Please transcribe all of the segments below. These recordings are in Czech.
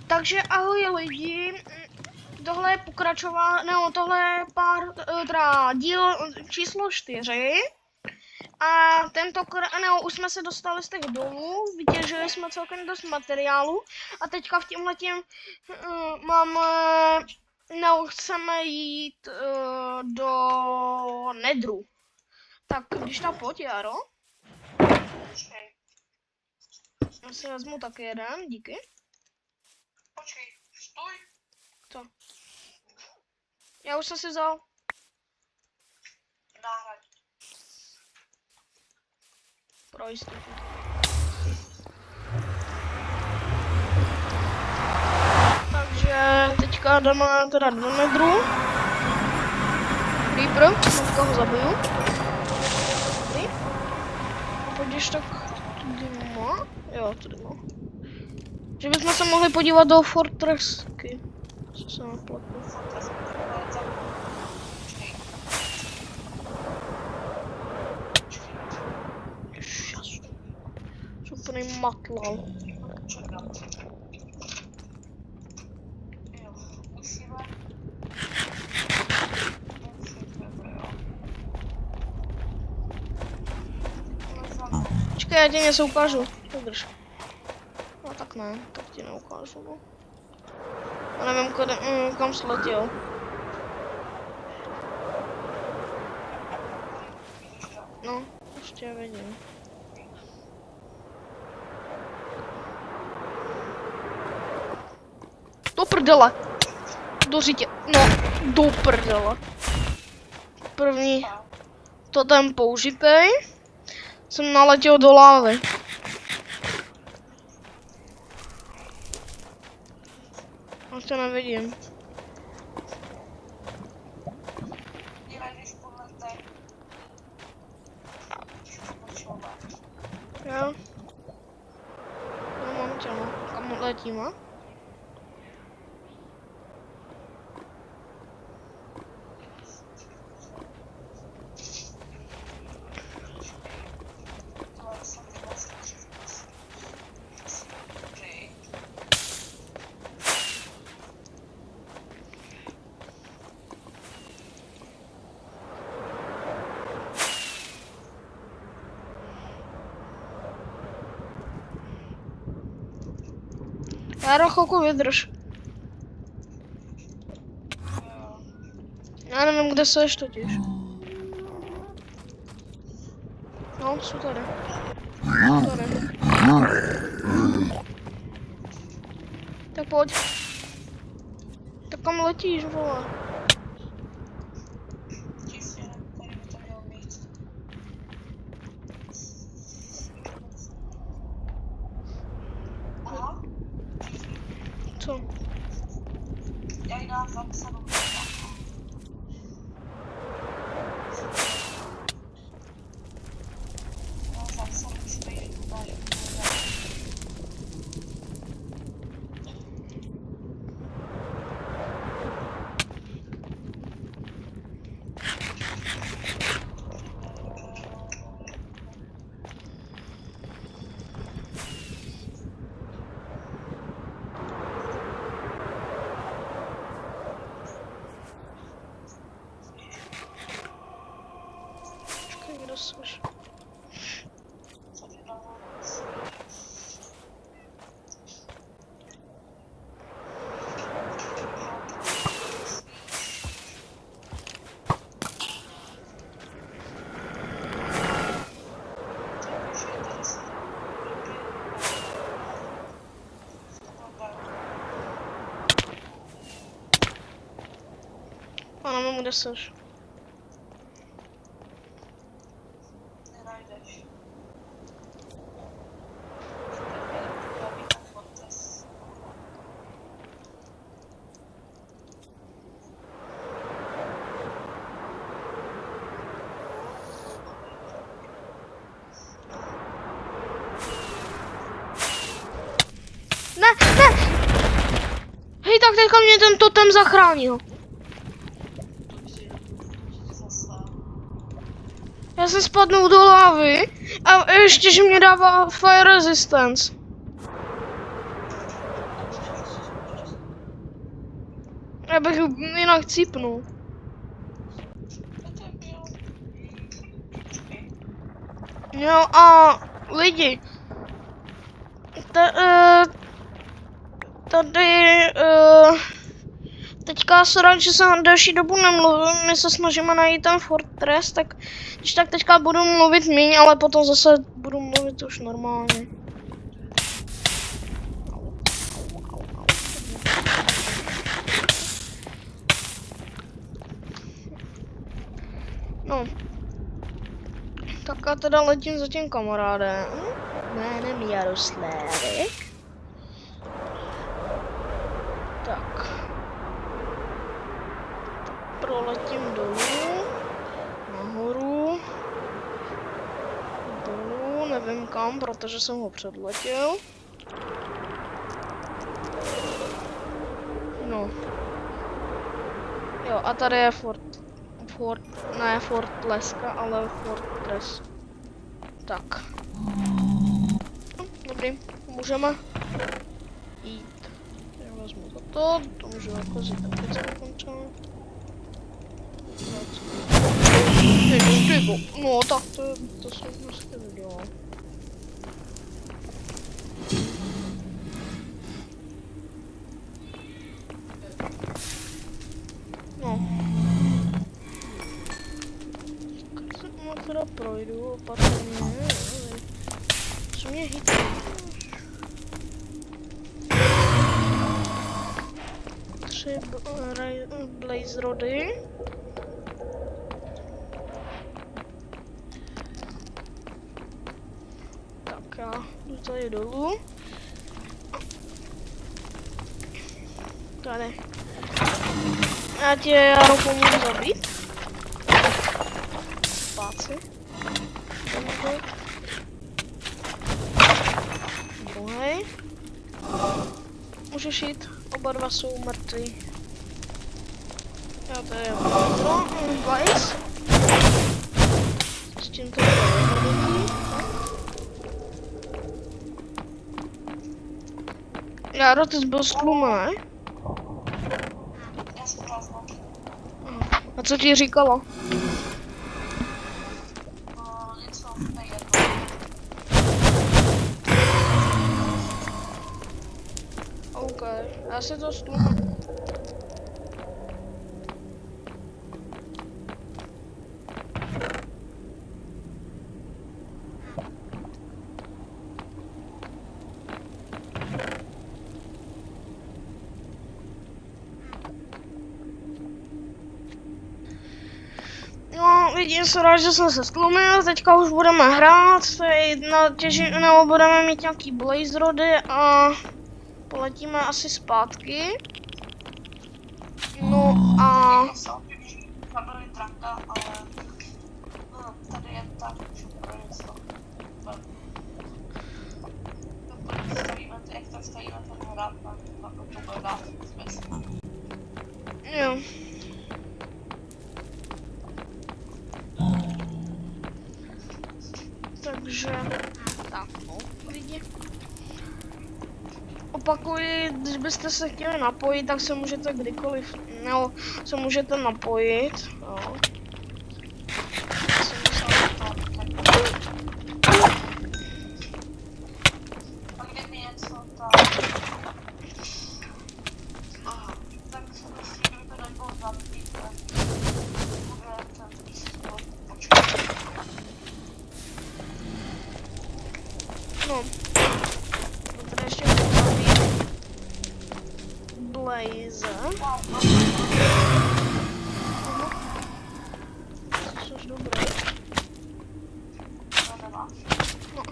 Takže ahoj lidi, tohle je pokračování, no tohle je teda díl číslo 4. A tentokrát, no, už jsme se dostali z těch dolů, vytěžili jsme celkem dost materiálu a teďka v tímhletím chceme jít do Nedru. Tak když tam pojď, Jaro. Já si vezmu taky jeden, díky. Počkej, stoj. Co? Já už jsem si vzal. Náhrad. Pro jistotu. Takže teďka jdeme teda do Nedru. Creeper, teďka ho zabiju. Dobrý. A pojďš tak tudy má. Jo, tudy má. Že bychom se mohli podívat do Fortressky. Co se nepletu. Úplný matlal. Počkej, já ti něco ukážu. Vydrž. No tak ne, tak ti neukážu. No. Já nevím, kam sletěl. No, ještě vidím. Do prdele. Do řitě. No, do prdele. První totem použitej. Jsem naletěl do lávy. A to nevidím. Jo. No mám tě, no. Kam letíme? Jaro, chvilku vydrž. Já nevím, kde seš totiž. No, jsou tady. Tady. Tak pojď. Tak kam letíš, vole? Co? Já ji dám zapsanou. Slyš. A nevím, kde seš. Ne! Hej, tak teďka mě ten totem zachránil. Já jsem spadnul do lávy a ještě, že mě dává fire resistance. Já bych jinak cípnul. Jo a lidi. Tady teďka se rád, že se na další dobu nemluvím, my se snažíme najít ten fortress, tak když tak teďka budu mluvit míň, ale potom zase budu mluvit už normálně. No. Tak já teda letím za tím kamarádem. Jménem Jaroslávek. Tak. Proletím dolů. Nahoru. Dolů, nevím kam, protože jsem ho předletěl. No. Jo, a tady je ne Fortleska, ale Fortress. Tak. Dobrý, můžeme jít. Já vezmu to můžu jako zjít taky zakončit. No tak to jsem prostě viděla. No. Tak teda projdu opatrně. Co mě hití? Tři blaze rody. Tak já jdu tady dolů. Tady. Já tě Jaro pomůžu zabít. Páci. Druhý. Můžeš jít, oba dva jsou mrtví. Já tady je Blaze. S tím to je. Jaro, ty jsi byl stlumený? Já jsem prázdná. A co ti říkala? Něco nejedno. OK, já si to stlumu. No, vidím se rád, že jsem se stlumil, teďka už budeme hrát, nebo budeme mít nějaký blaze rody a poletíme asi zpátky. No a... Zabili draka, ale tady je tak, že to je něco. Jak tak stavíme ten hrad, na to bude dát smysl. Jo. Takže, tak no, lidi. Opakuji, když byste se chtěli napojit, tak se můžete kdykoliv, nebo se můžete napojit, jo. A kdyby něco, tak se myslím, že by to nebylo zabít, ale bude ten výstup počkat. No. Tady ještě zabít Blaze. Což dobré. To nemáš. No.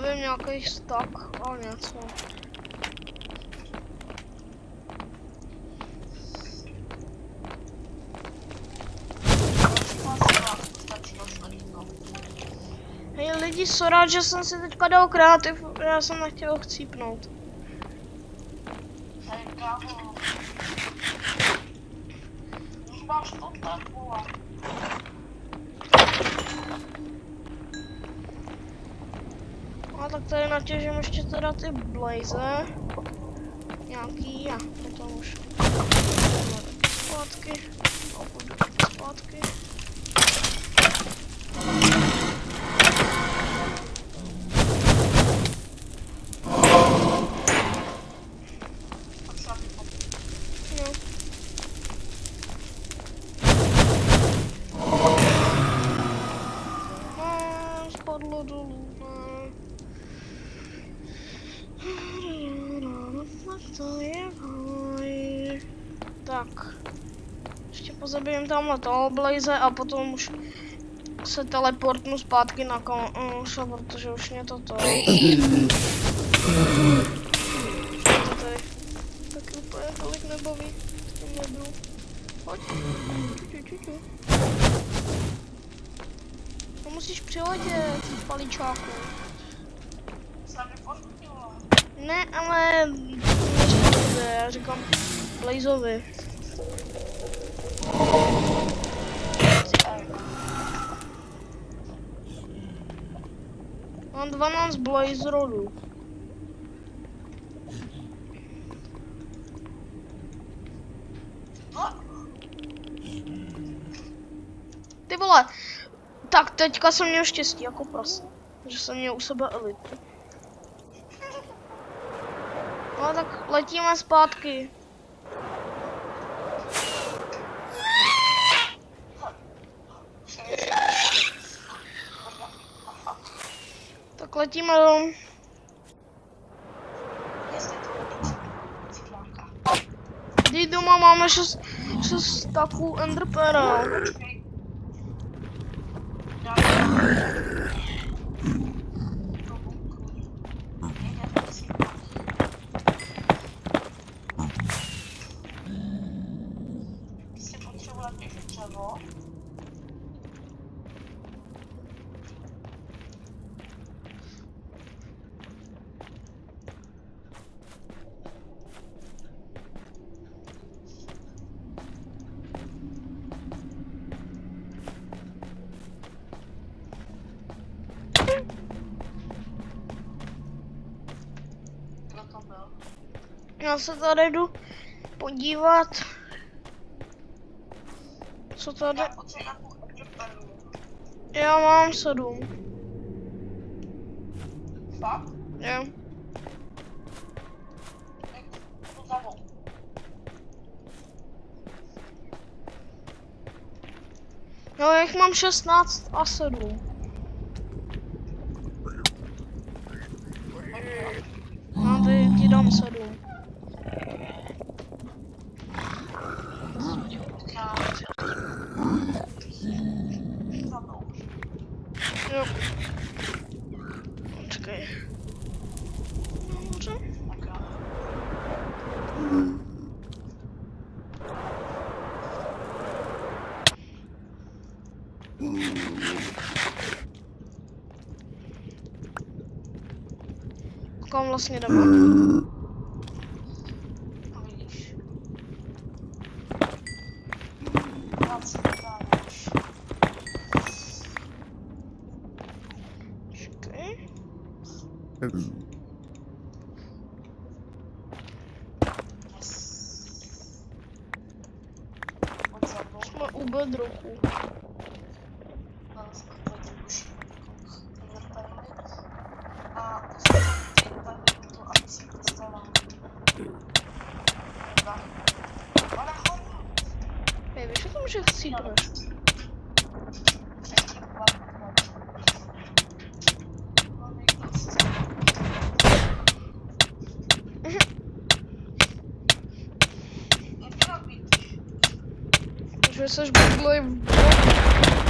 Nevím, nějaký stak a něco. Hej Lidi, sorry, že jsem si teďka dal kreativ, já jsem nechtěl chcípnout. Hej, kámo. Už máš to tak, vole. A tak tady natěžím ještě teda ty blaze. Nějaký a potom už zpátky. A půjdu zpátky. Jo. Spadlo dolů. To je boj. Tak. Ještě pozabijím tamhle toho blaze a potom už se teleportnu zpátky na konso, protože už mě to tady taky úplně tolik nebaví. S tím nebudu. Pojď. Ču. To musíš přiletět, paličáku. Ne, ale já říkám Blazeovi. Mám 12 Blaze rodů. Ty vole, tak teďka jsem měl štěstí jako prase, že jsem měl u sebe elitu. No tak letíme zpátky. Tak letíme domů. Když doma máme 6 taků enderpera. Já se tady jdu podívat, co tady. Já mám 7. Fakt? Jo. No, jak mám 16 a 7. No, ty ti dám 7. Jo. Počkej. Dobře. Kam vlastně jdeme? Počkej. Jsme u bedroku. Hej, víš o tom, že chcípneš? Že seš budlej v bloku.